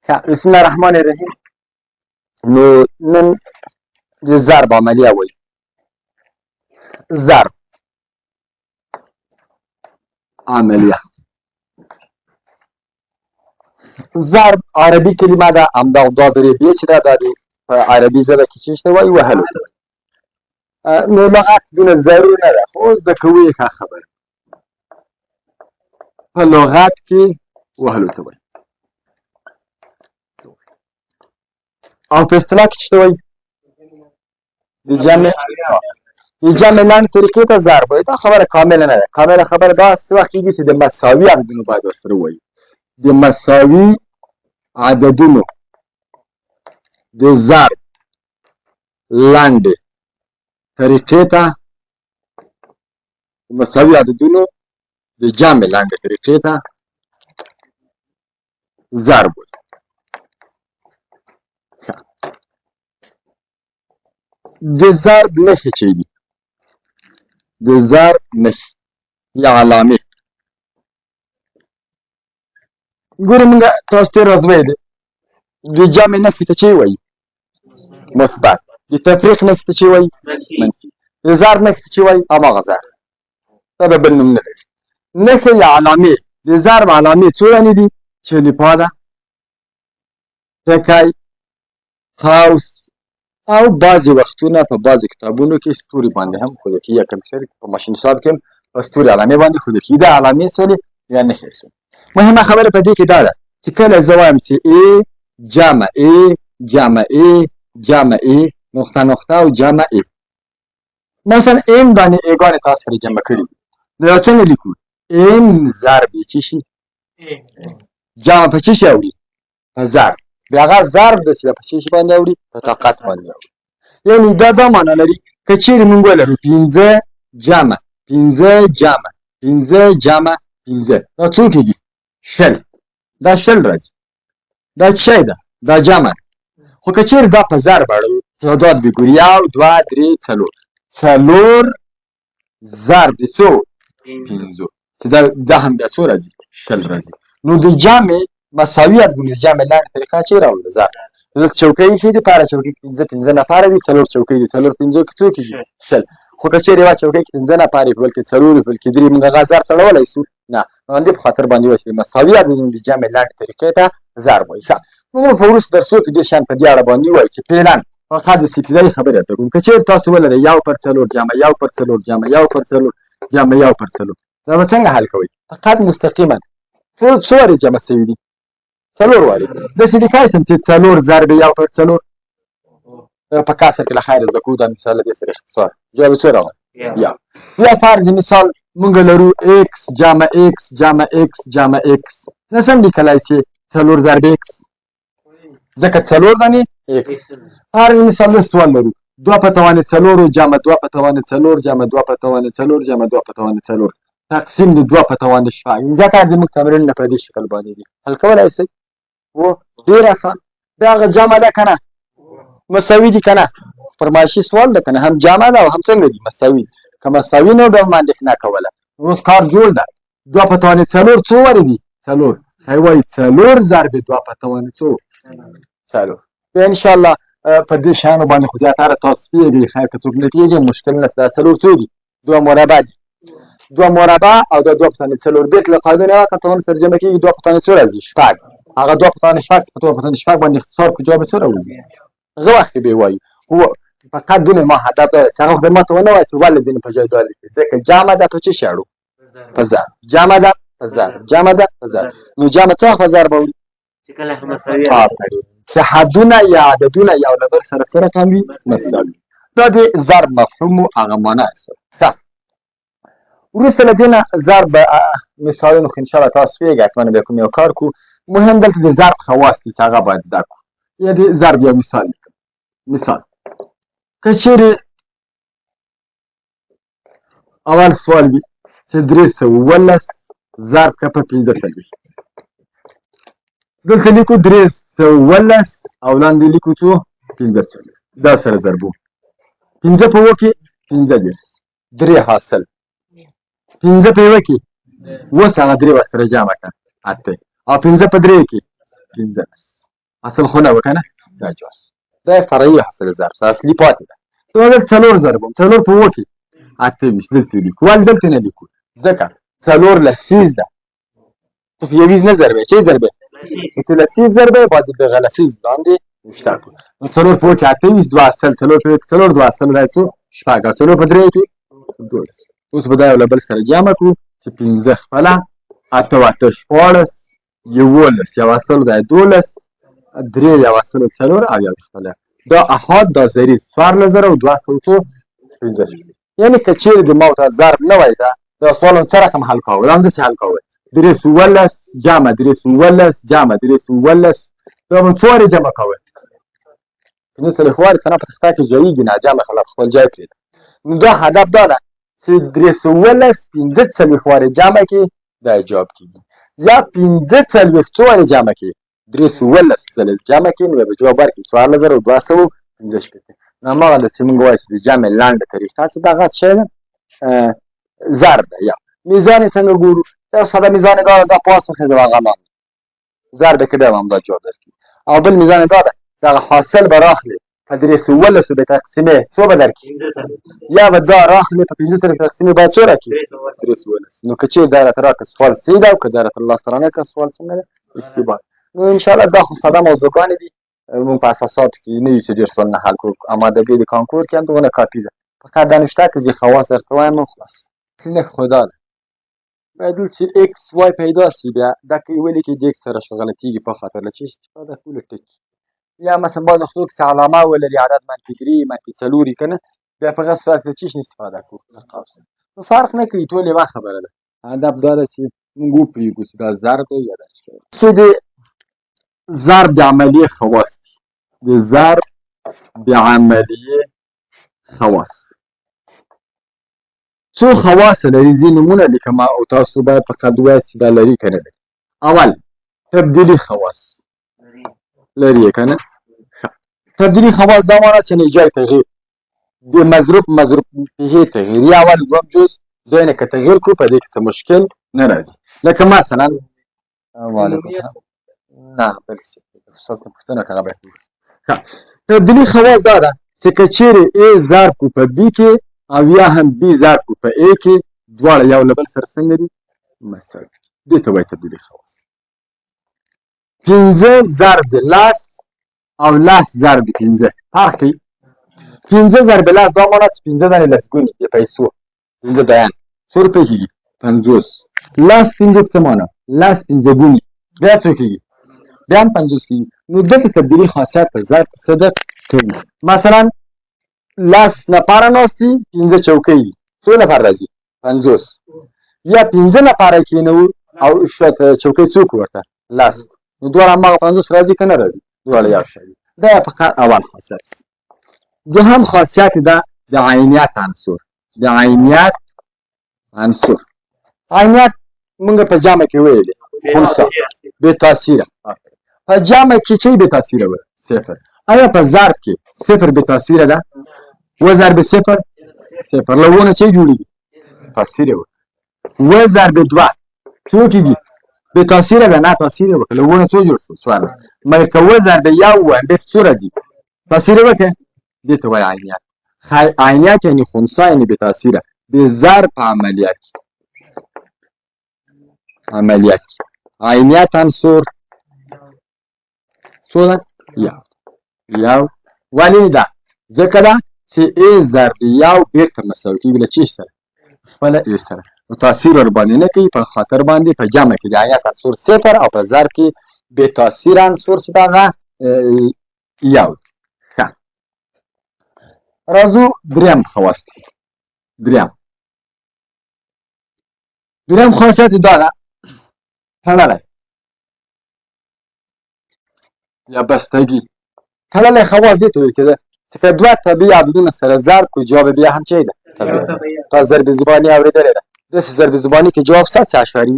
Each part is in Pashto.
بسم الله الرحمن الرحیم. نو نن د ضرب عملیه وایي. ضرب عملیه. ضرب عربي کلمه ده. همدغه دا درې چې ده دا په عربي ژبه کې چې وایي وهلو ته وایي. نو لغت دونه ضرور نه ده خو اوس د کوي ښه خبره په لغت کې وهلو ته وایي او په اصطلاح کې چې وایي د جمع لاندې طریقې ته ضرب وایي. دا خبره کامله نه ده. کامله خبره داسې وخت کېږي چې د مساوي عددونو باید ورسره ووایي. د مساوي عددونو د ضرب لاندې طریقې ته مساوي عددونو د جمع لاندې طریقې ته ضرب وایي. د ضرب نښې چې دي د ضرب نښې یا علامې ګورې موږ تاسو تېره ورځ ویلې د جمع نښې ته چې وایي مثبت، د تفریق نښې ته چې وایي منفي، د ضرب نښې ته چې وایي هماغه ضرب. دا به بل نوم نه لري. نښې یا علامې د ضرب علامې څو دانې دي؟ چلیپا ده، ټکی، قوس او بعضې وختونه په بعضې کتابونو کې ستوري باندې هم ښودل کېږي یا کمپیوټر په ماشین حساب کې هم په ستوري علامې باندې ښودل کېږي. دا علامې سولې یا نښې سولې. مهمه خبره په دې کې دا ده چې کله زه وایم چې ای جمع ای جمع ای جمع ای نقطه نقطه او جمع ای، مثلا ام دانې ایګانې تاسو سره جمع کړي دي. نو دا څنګه لیکو؟ ام ضرب چې شي جمع په څه شي اوړي؟ په ضرب. بیا هغه ضرب داسې په څه شي باندې اوړي؟ په طاقت باندې اوړي. یعنې دا معنا لري که چیرې موږ ولرو 5 جمع 5 جمع 5 جمع 5 دا څو کېږي؟ 20. دا 20 راځي. دا څه شی ده؟ دا جمع. خو که چیرې دا په ضرب اړوو تعداد به ګورو 1 2 3 4 4 ضرب د څو؟ 5 چې دا هم بیا څو راځي؟ 20 راځي. نو د جمع مساوي عددونو د جمع لاندې طریقه چې راوړو ضرب. دلته چوکۍ ایښې دي په هره چوکۍ کې 5 نفره دي 4 چوکۍ دي 4 5 کې څو کېږي؟ 20. خو که چیرې یوه چوکۍ کې 5 نفره وي بلکې 4 وي بلکې 3 موږ هغه ضرب تړولی سو؟ نه. نو همدې په خاطر باندې وایي چې مساوي عددونو د جمع لاندې طریقې ته ضرب وایي. ښه موږ په وروستو درسو کې ډېر شیان په دې اړه باندې ووایو چې فعلا فقط د ابتدایي خبرې درته کوم. که چیرې تاسو ولرئ 1/4 جمع 1/4 جمع 1/4 جمع 1/4 دا به څنګه حل کوئ؟ فقط مستقیما څو وارې جمع سوي دي؟ 4 وارې. داسې لیکلی سم چې 4 ضرب 1/4 په کسر کې له خیره زده کړو. دا مثال له دې سره اختصار جواب څو راغلی؟ یا فرض مثال موږ لرو x جمع x جمع x جمع x. نه سم لیکلی چې 4 ضرب x ځکه 4 دانې x. فرض مثال د سوال لرو 2/4 جمع 2/4 جمع 2/4 جمع 2/4 تقسیم د 2/4 ځکه د موږ تمرینونه په دې شکل باندې دي. حل کولی شئ؟ ډېر اسان. دا هغه جمع ده که نه؟ مساوي دي که نه؟ فرمایشي سوال ده که نه؟ هم جمع ده او هم څنګه دي؟ مساوي. که مساوي نه بیا به اندېښنه کوله. اوس کار جوړ ده. 2/4 څو وارې دي؟ 4. ښایي وایي 4 ضرب 2/4. بیا انشاءالله په دې شیانو باندې خو زیاتره تاسو پوهېږئ. خیر که څوک نه پوهېږي مشکل نشته. دا 4 څو دي؟ 2 مربع دي. 2 مربع او دا 2/4 بیرته له قاعدې نه قطعون سره جمع کېږي 2/4 څو راځي؟ 6. هغه 2/6 په 2/6 باندې اختصار کړو جواب څو راوځي؟ هغه وخت کې به یې وایو. خو فقط دونه ما هدف دا چې هغه خو ما ته ونه وایي چې ولې دې نه په جای دا لیکي ځکه جمع ده په څه شي اړو؟ په ضرب. جمع ده په ضرب. جمع ده په ضرب. نو جمع څه وخت په ضرب اوړي؟ چې کله مساوي چې حدونه یا عددونه یو له بل سره څه رقم وي؟ مساوي. دا د ضرب مفهوم و هغه معنا است. وروسته له دې نه ضرب مثالونه خو انشاءالله تاسو پوهېږئ حتما بیا کوم یو کار کوو. مهم دلته د ضرب خواص دي چې هغه باید زده کړو. یا د ضرب یو مثال لیکم. مثال که چیرې اول سوال وي چې 317 ضرب که په 45 دلته لیکو 317 او لاندې لیکو څو؟ 45. دا سره ضربو 5 په 2 کې 15 3 حاصل 5 په 1 کې اوس هغه 3 ورسره جمع کړه 8 او 5 په 3 کې 15. اصل خو نه وکنه دا جوړ دا فرعي حاصل ضرب اصلي پاتې ده ته دا څلور ضرب څلور په وکی اته ویشت دلته لیکو ول دلته نه لیکو ځکه څلور لسیز ده ته یو ویز نه ضربه چې ضربه چې لسیز ضربه بعد د غلسیز باندې مشتاق نو څلور په وکی اته ویشت دوه اصل څلور په څلور دوه اصل دا څو شپږ څلور په درې کې دولس اوس به دا یو بل سره جمع کړو چې 15 خپله اته اته شپاړس یولس یو اصل دا 12 درې یو اصل څلور او یو خپله دا احاد دا زریز 1400 او 215 یعنی که چیرې د ما ته ضرب نه وای دا سوال څه رقم حل کاوه دا همداسې حل کاوه 314 جمع 314 جمع 314 دا به څوارې جمع کاوه بالنسبه لإخواني كان في تختاك جايجي نعجام خلاص خپل ځای کړی نو دا هدف دا ده چې 314 15 څلوېښت وارې جمع کړي دا جواب کېږي یا 15 څلوېښت څو وارې جمع کړي 314 ځلې جمع کړي نو به جواب ورکړي 14215 نو هماغه ده چې موږ وایو چې د جمع لنډه طریقه چې دغه شی ده ضرب ده یا میزان یې څنګه ګورو دا ساده میزان دا پاس مخې د هغه ضرب کې دا هم دا جواب درکړي او بل میزان دا ده دا حاصل به راخلي په 314 به تقسیمې څو به درکړي یا به دا راخلي په 15 سره تقسیمې باید څو راکړي 314 نو که چیرې دا راته راکړه سوال صحیح ده او که دا راته لاسته رانکړه سوال څنګه ده اشتباه نو انشاءالله دا خو ساده موضوعګانې دي موږ په اساساتو کې نه یو چې ډېر سوالونه حل کړو امادګي د کانکور کې هم دغونه کاپي ده فقط دا نشته که زه خواص درته وایم نو خلاص څنګه خو دا ده باید چې ایکس وای پیدا سي بیا دا که ولې کې د ایکس سره غلطیږي په خاطر له چې استفاده کولو ټکي یا مثلا بعض خلک چې علامه ولري عدد منفي 3 منفي 4 کنه بیا په هغه صورت کې چی استفاده کوو نو فرق نه کوي ټول یوه خبره ده هدف دا ده چې موږ وپوهېږو چې دا ضرب دی یا داسې شی چې د ضرب د عملیې خواص دي د ضرب د عملیې خواص څو خواص لري ځینې نومونه لیکم او تاسو باید فقط ووایئ چې دا لري که نه لري اول تبدیلي خواص لري کنه تبدیلی خواص دا معنی چې نه جای تغییر د مضروب به تغییر یا اول دوم جز ځای نه که تغییر کو په دې کې څه مشکل نه راځي لکه مثلا وعلیکم السلام نه بل څه استاد نه پوښتنه کنه به تبدیلی خواص دا ده چې که چیرې ا ضرب کو په بی کې او یا هم بی ضرب کو په ا کې دواړه یو له بل سره څنګه دي مساوي دې ته وایي تبدیلی خواص 15 ضرب د لاس او لاس ضرب د 15 فرق کوي 15 ضرب لاس دا معنی چې 15 دانې لسګونې د پیسو 15 بیان 100 روپۍ کېږي 50 لاس 50 څه معنی لاس 15 ګونې بیا څو کېږي بیا هم 50 کېږي نو دلته تبدیلي خاصیت په ضرب صدق کوي مثلا لاس نفره ناست دي 15 چوکۍ دي څو نفر راځي 50 یا 15 نفره کېنوو او شاته چوکۍ څوک ورته لاس نو دواړه هماغه 50 راځي که نه راځي دواړه یو شی دي دا فقط اول خاصیت دوهم خاصیت ده د عینیت عنصر د عینیت عنصر عینیت موږ په جمع کې ویلې خنثی بې تاثیره په جمع کې چې بې تاثیره وي صفر آیا په ضرب کې صفر بې تاثیره ده و ضرب صفر صفر له ونه چې جوړېږي تاثیره وي و ضرب دوه څو کېږي بې تاثیره ده نه تاثیره وکړه له ونه څو جوړ شو 14 مګر که و ضرب یو و بېرته څو راځي تاثیره وکړه دې ته وایي عینیت عینیت یعنې خنثی یعنې بې تاثیره د ضرب په عملیات کې عینیت عنصر څو ده یو ولې ده ځکه ده چې ا ضرب یو بېرته مساوي کېږي له چی سره خپله ا سره نو تاثیر ورباندې نه کوي په خاطر باندې په جمع کې د عینیت عنصر صفر او په ضرب کې بې تاثیر عنصر چې دغه یو ښه راځو دریم خواص دی دریم خاصیت دا ده تړلی یا بستگی تړلی خواص دې ته ویل کېده چې که دوه طبیعي عددونه سره ضرب کړو جواب بیا هم چی ده طبیعي تا ضرب زباني اورېدلې ده داسې ضرب زباني کې جواب څه اشاري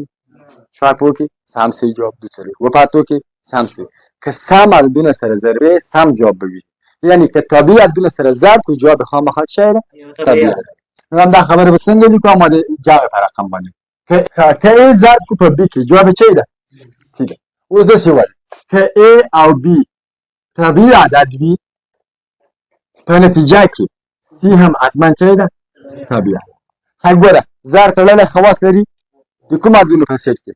شپږ کې سم صحیح جواب دو څلوېښت و پاتو کې سم صحیح که سم عددونه سره ضربې سم جواب به وي یعنی که طبیعي عددونه سره ضرب کړو جواب خامخا چی ده طبیعي ده نو همدا خبره به څنګه لیکو اما د جمع په رقم باندې که ا ضرب کو په بي کې جواب چی ده سی ده اوس داسې وایي که ا او بي طبیعي عدد وي په نتیجه کې سی هم حتما څه ده طبیعي. ښه ګوره زر تړلی خواص لري د کوم عددونو په سیټ کې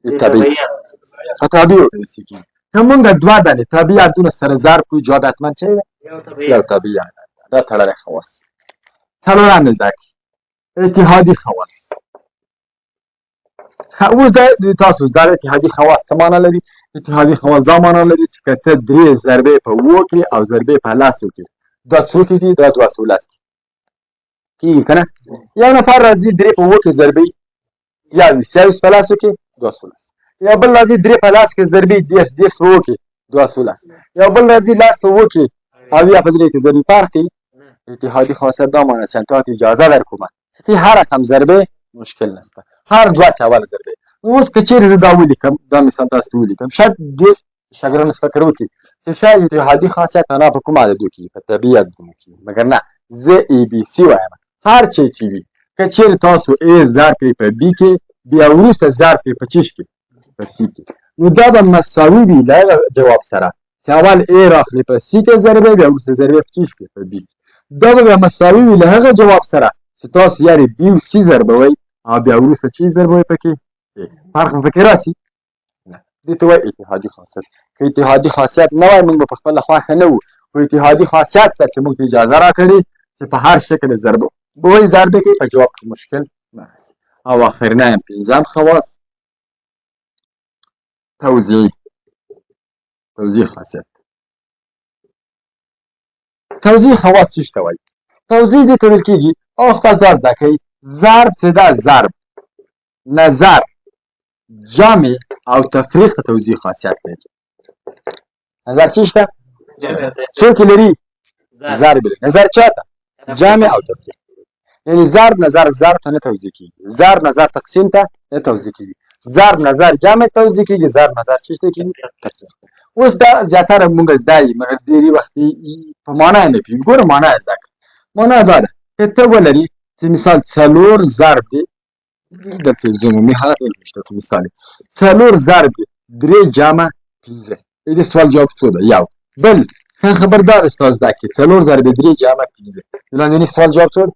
د طبیعي په طبیعي ورته نصیب کېږي. که مونږ دوه دانې طبیعي عددونه سره ضرب کړو جواب حتما څه ده یو طبیعي عدد دا تړلی خواص. څلورم مې زده کړي اتحادي خواص. اوس د تاسو دا اتحادي خواص څه معنا لري؟ اتحادي خواص دا معنا لري چې که ته درې ضربې په اوو کړې او ضربې په لسو کې دا څو کېږي دا 210 کېږي که نه. یو نفر راځي درې په اوو کې ضربې یا 23 په لسو کې 216. یو بل راځي درې په لس کې ضربې 10 په اوو کې 216. یو بل راځي لس په اوو کې او یا په درې کې ضربې فرق کوي. اتحادی خاصیت دا معنی است تا اجازه در کومه تی هر رقم ضربه مشکل نسته هر دوه چاول ضربه. اوس که چیرې زه دا ولیکم دا مثال تاسو ته ولیکم شاید ډېر شاګردان فکر وکړي چې شاید اتحادی خاصیت انا په کوم عددو کې په طبیعي عددونو کې مګر نه زه ای بي سی وایم هر چی چې وي که چیرې تاسو ای ضرب کړئ په بي کې بیا وروسته ضرب کړئ په چیش کې په سی کې نو دا به مساوي وي له جواب سره چې اول ای راخلي په سی کې ضربه بیا وروسته ضربه په چیش کې په بي دا به مساوي وي له هغه جواب سره چې تاسو یاري بي او سی ضربوئ او بیا وروسته چی ضربوئ پکې فرق په کې راسي نه دې ته وایي اتحادي خاصیت. که اتحادي خاصیت نه وای موږ به په خپله خوښه نه وو خو اتحادي خاصیت ته چې موږ ته اجازه راکړې چې په هر شکل ضربه وایي ضربې کوي په جواب کې مشکل نه راسي. او آخرنا یم پنځم خواص توزیع خاصیت. توزیع خواص چیش ته وایي؟ توزیع دې ته ویل کېږي او خو تاسو دا زده کوئ ضرب چې دا ضرب نظر جمع او تفریق ته توزیع خاصیت لري. نظر چیش ته څوک لري ضرب لري نظر چاته جمع او تفریق یعنی ضرب نظر ضرب ته نه توزیع کېږي ضرب نظر تقسیم ته نه توزیع کېږي ضرب نظر جمع توزیع کېږي ضرب نظر چیش ته کېږي تفریق. اوس دا زیاتره مونږ زده یو مګر ډېرې وختې په معنا یې نه پوهېږو. ګوره معنا یې زده کړه. معنا دا ده که ته ولري چې مثال څلور ضرب دی دلته عمومي حالت نشته که مثال څلور ضرب دی درې جمع پنځه د دې سوال جواب څو ده یو بل ښه خبردار است تاسو زده کړئ څلور ضرب درې جمع پنځه د لاندني سوال جواب څو ده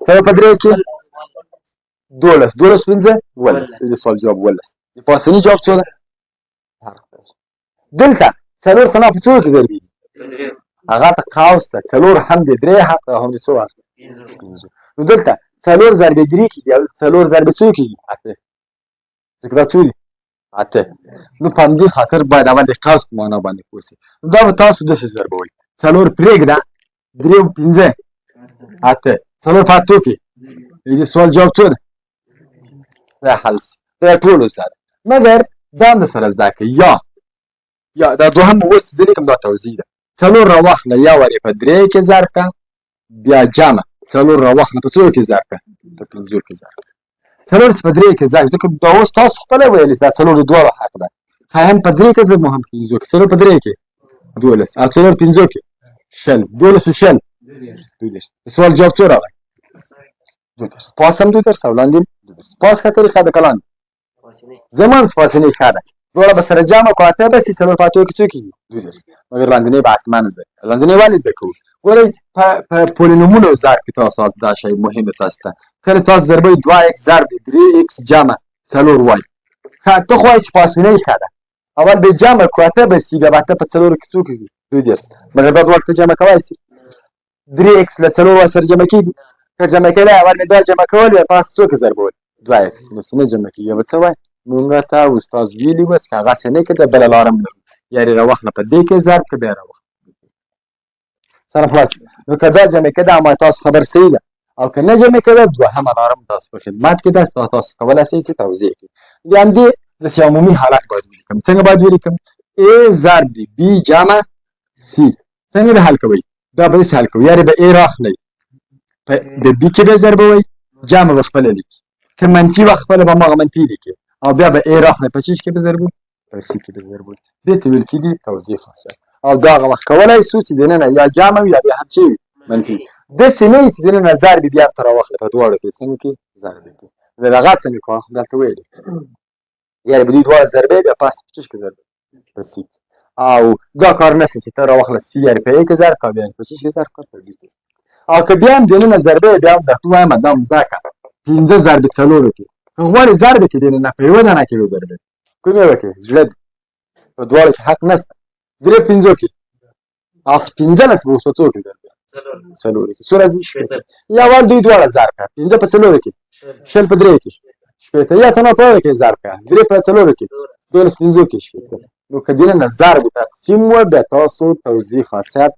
څلور په درې کې 12 12 پنځه 12 د دې سوال جواب 12 د پاسني جواب څو ده دلته څلور خو نه په څو کې ضربې دي هغه ته قوس ته څلور هم د درې حق هم د څو حق نو دلته څلور ضربې درې کېږي او څلور ضربې څو کېږي اته ځکه دا څو دي اته. نو په همدې خاطر باید اول د قوس په معنا باندې پوه سئ. دا به تاسو داسې ضربوئ څلور پرېږده درې پنځه اته څلور په اتو کې د دې سوال جواب څو ده دا حل سي دا ټول زده ده مګر دا هم درسره زده کړئ یا دا دوهم اوس زه لیکم دا توضیح ده څلور راواخله یا ورې په درې کې ضرب کړه بیا جمع څلور راواخله په څو کې ضرب کړه په پنځو کې ضرب کړه څلور چې په درې کې ضرب ځکه دا اوس تاسو خپله ویلې دا څلور د دواړو حق ده هم په درې کې زه مو هم پنځو کې څلور په درې کې 12 او څلور پنځو کې شل 12 شل 12 سوال جواب څو راغی 12 پاس هم 12 او لاندې 12 پاس ښه طریقه ده که لاندې زمان فاصلې ښه ده دواړه به سره جمع کړو اته به سي څلور په اتو کې څو کېږي 12 مګر لاندنۍ به حتما زده لاندنۍ ولې زده کوو ګورئ په پولینومونو ضرب کې تاسو دا شی مهمه تاسو ته کله تاسو ضربئ 2x ضرب 3x جمع 4y ته خو وایي چې فاصله یې ښه ده اول به جمع کړو اته به سي بیا به اته په څلورو کې څو کېږي 12 مګر دا دواړه ته جمع کولی سي 3x له 4y سره جمع کېږي که جمع کېدی اول مې دا جمع کول بیا پاس څو کې ضربول 2x نو څه نه جمع کېږي به څه وایي مونږ ته استاد ویلي وه چې که هغسې نه کړې بله لاره هم لرو یارې راواخله په دې کې ضرب که بیا راواخله سره خلاص نو که دا جمع کېده اما تاسو خبر صحیح ده او که نه جمع کېده دوهمه لاره هم تاسو په خدمت کې ده تاسو کولی شئ چې توضیح کړئ د همدې داسې عمومي حالت باید ولیکم څنګه باید ولیکم a ضرب د b جمع c څنګه به حل کوئ دا به داسې حل کوئ یارې به a راخلئ د b کې به ضربوئ جمع به خپله لیکي که منفي وه خپله به هماغه منفي لیکي او بیا به ای راخلئ په چیش کې به ضربوئ په سی کې به ضربوئ دې ته ویل کېږي توضیح خاصیت او دا هغه وخت کولی شو چې دننه یا جمع وي یا بیا هم څه وي منفي داسې نه وي چې دننه ضرب وي بیا ورته راواخلئ په دواړو کې څنګه کې ضرب کې د دغه څنګه کوه دلته ویلي یعنې به دوی دواړه ضربې بیا پاس په چیش کې ضربې په سی او دا کار نسی چې ته راواخله سی یعنې په 1000 کا بیا په 6000 کا په 20 او که بیا هم دننه ضربه بیا هم درته وایم دا مځکه 15 ضربې څلورو کې که غواړې ضربې کې دننه په یوه دانه کې وي ضربې کومې وکړې زړه په دواړو کې حق نشته درې پنځو کې او 15 به اوس په څو کې ضربې څلورو کې څو راځي شپېته یا ول دوی دواړه ضرب کړه 15 په څلورو کې شل په درې کې شپېته یا څنګه په کې ضرب کړه درې په څلورو کې 12 پنځو کې شپېته نو که دننه ضرب تقسیم و بیا تاسو توضیح خاصیت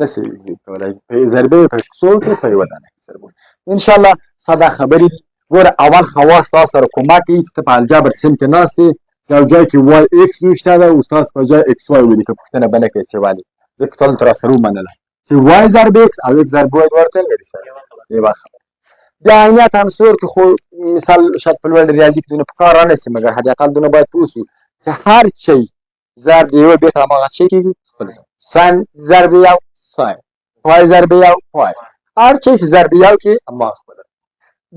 نسی کولای په ضربه په څو کې په یوه دانه کې ضربه ان شاء الله ساده خبرې ګوره اول خواص تاسو سره کومک کوي چې په الجبر سم کې ناستې یو ځای کې وای ایکس نشته ده استاد په ځای ایکس وای ولیکه پوښتنه بنه کوي چې والي ځکه ټول تر سره ومنله چې وای ضرب ایکس او ایکس ضرب وای ورته لري سره یو خبره بیا عینیت عنصر کې خو مثال شاید په لوړ ریاضي کې دونه په کار رانه سي مګر حد اقل دونه باید پوسو چې هر چی ضرب دی یو به تر ما شي کې خپل ساين ضرب یو ساين پای ضرب یو پای هر چی چې ضرب یو کې اما خپل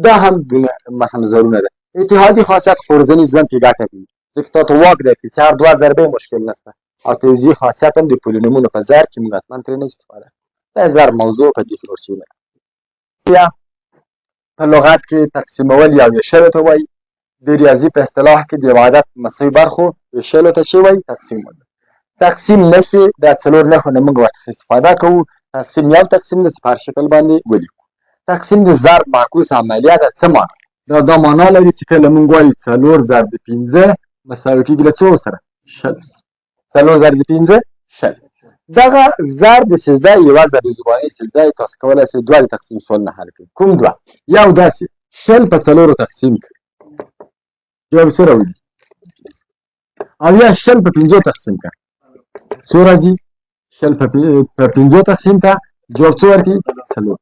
دا هم دونه مثلا ضروري ده اتحادی خاصیت خورزنی ژوند کې ګټه کوي ځکه ته واک دی چې هر دوه ضربې مشکل نشته او توضیح خاصیت هم د پولینومونو په ضرب کې موږ حتما ترې نه استفاده دا ضرب موضوع په دې کې ورشي یا په لغت کې تقسیمول یا ویشلو ته وایي د ریاضي په اصطلاح کې د عدد مساوي برخو ویشلو ته چې وایي تقسیم وایي تقسیم نښې دا څلور نښو نه موږ ورڅخه استفاده کوو تقسیم یو تقسیم د صفر شکل باندې ولیکو تقسیم د ضرب معکوس عملیه ده څه معنا دا معنا لري چې کله موږ وایو 4 ضرب 15 مساوي کېږي له څو سره شل 4 ضرب 15 شل دغه ضرب د سجده یوه ضرب زباني سجده تاسو کولی شئ دوه د تقسیم سوال نه حل کړئ کوم دوه یو داسې شل په څلورو تقسیم کړئ جواب څه راوځي او یا شل په 5 تقسیم کړئ څو راځي شل په 5 تقسیم کړئ جواب څه ورکړي څلور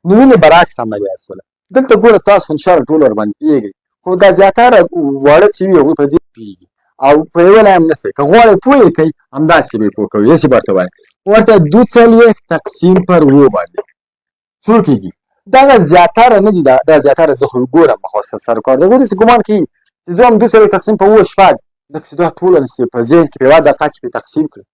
نو ولې برعکس عملیه سوله دلته ګوره تاسو ان شاء الله ټول ورباندې پوهېږئ خو دا زیاتره واړه چې وي هغوی په دې پوهېږي او په یوه لا هم نه سئ که غواړئ پوه یې کوئ همداسې به یې پوه کوئ داسې به ورته وایي ورته 2 تقسیم پر 7 باندې څو کېږي دغه زیاتره نه دي دا زیاتره زه خو ګورم مخصص سره کار دی هغوی داسې ګمان کوي چې زه هم 2 تقسیم په 7 شپږ لکه چې دا ټوله په ذهن کې په یوه دقیقه کې پرې تقسیم کړي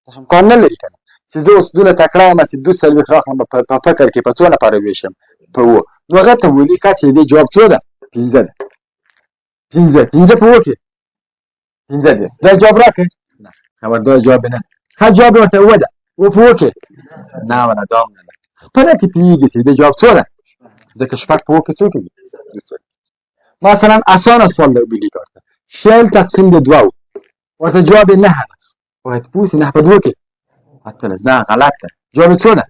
داسې امکان نه لري که نه چې زه اوس دونه تکړه یم چې 2 راخلم په فکر کې په څو نفره ویشم په 7 نو هغه ته ولیکه چې دې جواب څو ده 15 ده 15 په 7 کې 15 دا جواب راکړه نه خبردار جواب نه ښه جواب ورته 7 ده و په 7 کې نه ولا دا هم نه ده خپله کې پوهېږي چې دې جواب څو ده ځکه شپږ په 7 کې څو کېږي مثلا اسانه سوال دی ولیکه ورته شل تقسیم د 2 ورته جواب یې 9 ده باید پوه سي 9 په 2 کې 18 نه غلط ده جواب څو ده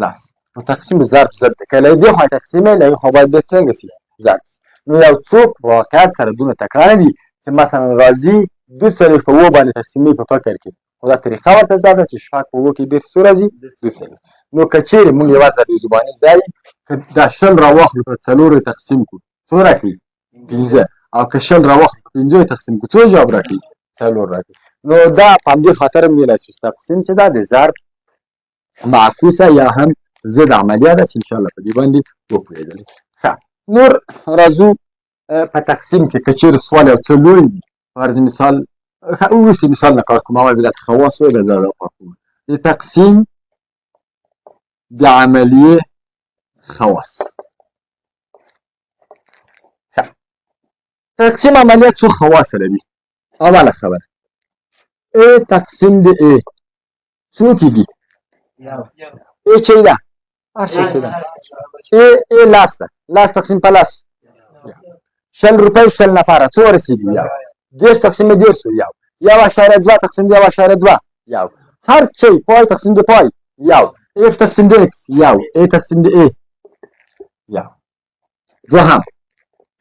لاس نو تقسیم ضرب ضد ده که له دې خوا تقسیم یې له یې خوا باید څنګه سي ضرب نو یو څوک واقعیت سره دونه تکرار نه دي چې مثلا راځي 2 په 7 باندې تقسیمې په فکر کې خو دا طریقه ورته زده ده چې شپږ په 7 کې بېرته څو راځي 2 نو که چیرې موږ یوه ضرب زباني ځای که دا شل راواخلو په 4 تقسیم کړو څو راکړي 15 او که شل راواخلو په 5 تقسیم کړو څو جواب راکړي 4 راکړي نو دا په همدې خاطر هم ویلی چې تقسیم چې دا د ضرب معکوسه یا هم ضد عملیه ده چې انشاءالله په دې باندې وپوهېدلئ ښه نور راځو په تقسیم کې که چیرې سوال یو څه لوی وي فرض مثال وروستي مثال نه کار کوم اول بدات خواص و بیا دا کوم د تقسیم د عملیه خواص تقسیم عملیه څو خواص لري اوله خبره ا تقسیم د ا څو کېږي ا چې ده هر څه ده ا لاس ده لاس تقسیم په لاس 100 روپۍ 100 نفره څو ورسېږي یو 10 تقسیم 10 یو 1.2 تقسیم 1.2 یو هر چی پای تقسیم د پای یو x تقسیم د x یو a تقسیم د a یو دوهم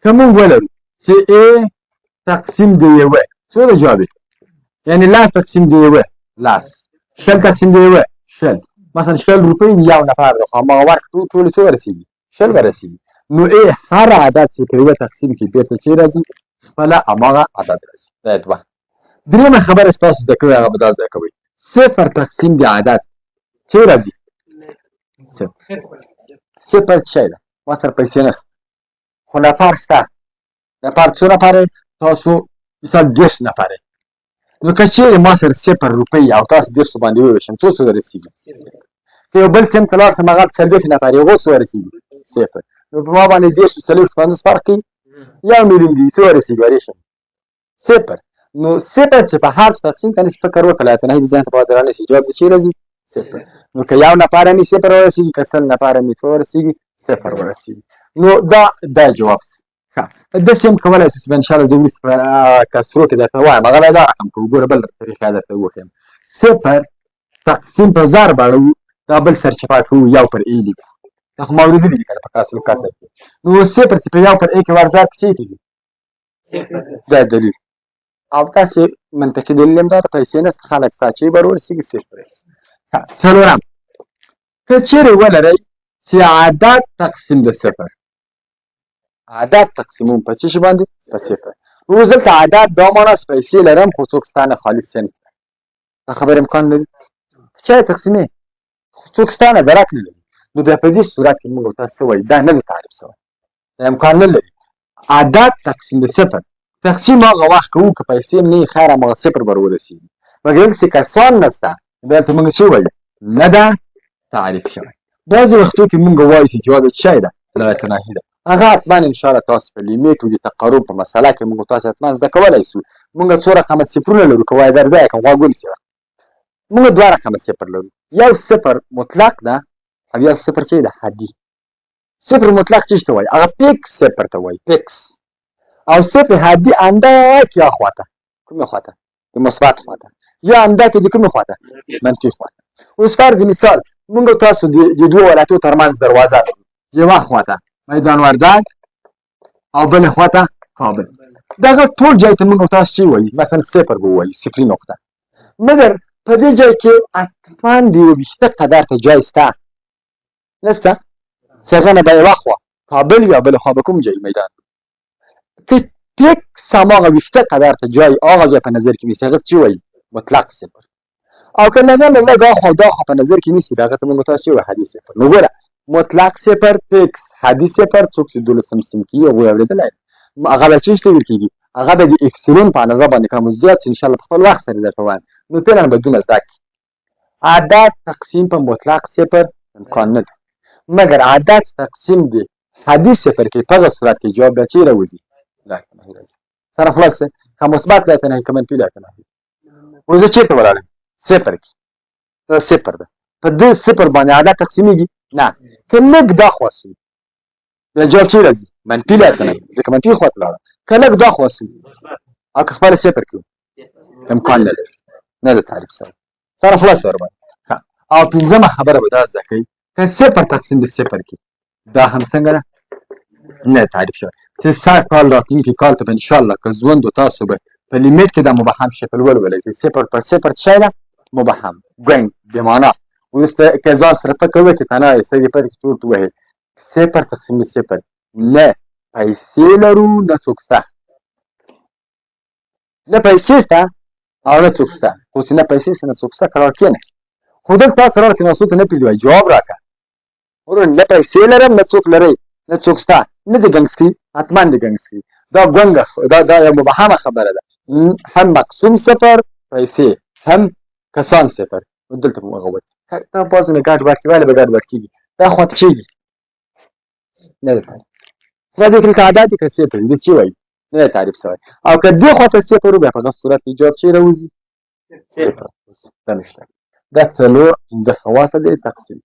که موږ ولرو چې a تقسیم د یوه څو ده جواب یعنې لاس تقسیم د یوه لاس 100 تقسیم د یوه 100 مثلا 100 روپۍ یو نفر ده خو هماغه ورکړو ټولې څو ورسېږي 100 ورسېږي نو ا هر عدد چې په یوه تقسیم کې بېرته چې راځي خپله هماغه عدد راځي دا یې دوه درېیمه خبره ستاسو زده کوئ هغه به دا زده کوئ صفر تقسیم د عدد چې راځي صفر څه شی ده ما سره پیسې نشته خو نفر شته نفر څو نفره تاسو مثال 10 نفره نو که چیرې ما سره 0 روپۍ او تاسو 150 باندې وویشم څو څه رسیږي؟ که یو بل سیم ته لاړ شم هغه 40 نفر هغو څو رسیږي؟ 0. نو په ما باندې 40 40 50 فرق کوي 1 میلیون دی څو رسیږي وریشم 0. نو 0 چې په هر څه تقسیم کنه فکر وکړه ته نه دي ځان ته پاتې رانه شي جواب د چی راځي 0. نو که یو نفر مې 0 ورسیږي که 100 نفر مې څو ورسیږي 0 ورسیږي. نو دا جواب سي. د سیم کولای شو چې ان شاء الله زه وروسته په کسرو کې درته وایم هغه دا رقم کوو ګوره بل طریقه درته وښیم 0 تقسیم په 1000 باندې دا بل سرچپه کوو 1 پر ای لیکو دا خو ما اورېدلي دي کنه په کسر کې نو 0 چې په 1 پر ای کې ورځار کې چی کېږي دا دلیل او تاسې منطقي دلیل هم دا د پیسې نسته خلک ستا چې به ورسیږي 0. څلورم که چیرې ولرئ چې عدد تقسیم د 0 عدد تقسیمون په څه شي باندې په 0 اوس دلته عدد دا معنا چې پیسې لرم خو څوک ستا نه خالي صنف دا خبره امکان لري چا تقسیمې څوک ستا نه درک نه لري نو بیا په دې صورت کې موږ تاسو وایي دا نه دی تعریف شوی دا امکان نه لري عدد تقسیم د 0 تقسیم هغه وخت کوو که پیسې نه خیر هماغه 0 بر ورسیږي مګر چې کسان نسته بیا ته موږ څه وایو نه ده تعریف شوی بعضې وختو کې موږ وایو چې جواب یې څه ده لغت ناهي ده هغه حتما انشاءالله تاسو په لیمیټ او د تقارب په مسله کې موږ تاسو حتما زده کولی شو موږ څو رقمه صفرونه لرو که وایي در ځای کړم غوږ ونیسئ موږ 2 رقمه صفر لرو یو 0 مطلق ده او یو 0 چې ده حدي 0 مطلق څه ته وایي هغه پیکس 0 ته وایي پیکس او 0 حدي اندک یا خواته کومه خواته د مثبت خواته یا اندک د کومه خواته منفي خواته اوس فرض مثال موږ تاسو د دوه ولایتو ترمنځ دروازه لرو یوه خواته میدان وردګ او بل خواته کابل دغه ټول ځای ته موږ تاسو چې وایي مثلا 0 به وایو صفري نقطه مګر په دې ځای کې حتما د یو ویشته قدر ته ځای شته نشته چې هغه نه به یوه خوا کابل یا بله خوا به کوم ځای میدان که پیکس هماغه ویشته قدر ته ځای هغه ځای په نظر کې نیسي هغه چې وایي مطلق 0 او که نظر نه لږ اخوا دا خوا په نظر کې نیسي هغه ته موږ تاسو چې وایي حدي 0 نو ګوره مطلق 0 پیکس حدي 0 څوک چې 12 سیم کېږي هغوی اورېدلی هغه به څه شته ویل کېږي هغه به د اکسلون په اندازه باندې کوم زیات انشاءالله په خپل وخت سره درته وایم نو فعلا به دومره زده کړي عدد تقسیم په مطلق 0 امکان نه ده مګر عدد تقسیم د حدي 0 کې په هغه صورت کې جواب بیا چی راوځي سره خلاص که مثبت لایته نه که منفي لایته نه اوس زه چېرته ولاړم 0 کې دا 0 ده په دې 0 باندې عدد تقسیمیږي نه که لږ دا خوا سي بیا جواب چی راځي منفي لایته نه ځکه منفي خوا ته لاړه که لږ دا خوا سي او که خپله 0 کې امکان نه لري نه ده تعریف سره سره خلاص ورباندې او پنځمه خبره به دا زده کوي که 0 تقسیم د 0 کې دا هم څنګه ده نه تعریف شوی چې سږ کال راتلونکي کال ته به انشاءالله که ژوند و تاسو به په لیمیټ کې دا مبهم شکل ولولئ چې 0 پر 0 څه شی ده مبهم ګنګ بمعنا وروسته که ځان سره فکر وکړي تنها یې سړي پر کې چورت ووهئ 0 تقسیم د 0 نه پیسې لرو نه څوک شته نه پیسې شته او نه څوک شته خو چې نه پیسې شته نه څوک شته قرار کښېنه خو دلته قرار کښېناستو ته نه پرېږدي وایي جواب راکړه ورور نه پیسې لرم نه څوک لرئ نه څوک شته نه د ګنګسکي حتما د ګنګسکي دا ګونګه دا یو مبهمه خبره ده هم مقسوم 0 پیسې هم کسان 0 دلته به هغه وایي دا بعضې نه ګډ وډ کړي ولې به ګډ وډ کېږي دا خواته کېږي نه ده تعریف خدا دې کړي که عدد دي که 0 دې چې وایي نه ده تعریف شوی او که دې خواته 0 بیا په هغه صورت کې جواب چی راوځي 0 دا نشته دا 4 5 خواص دي تقسیم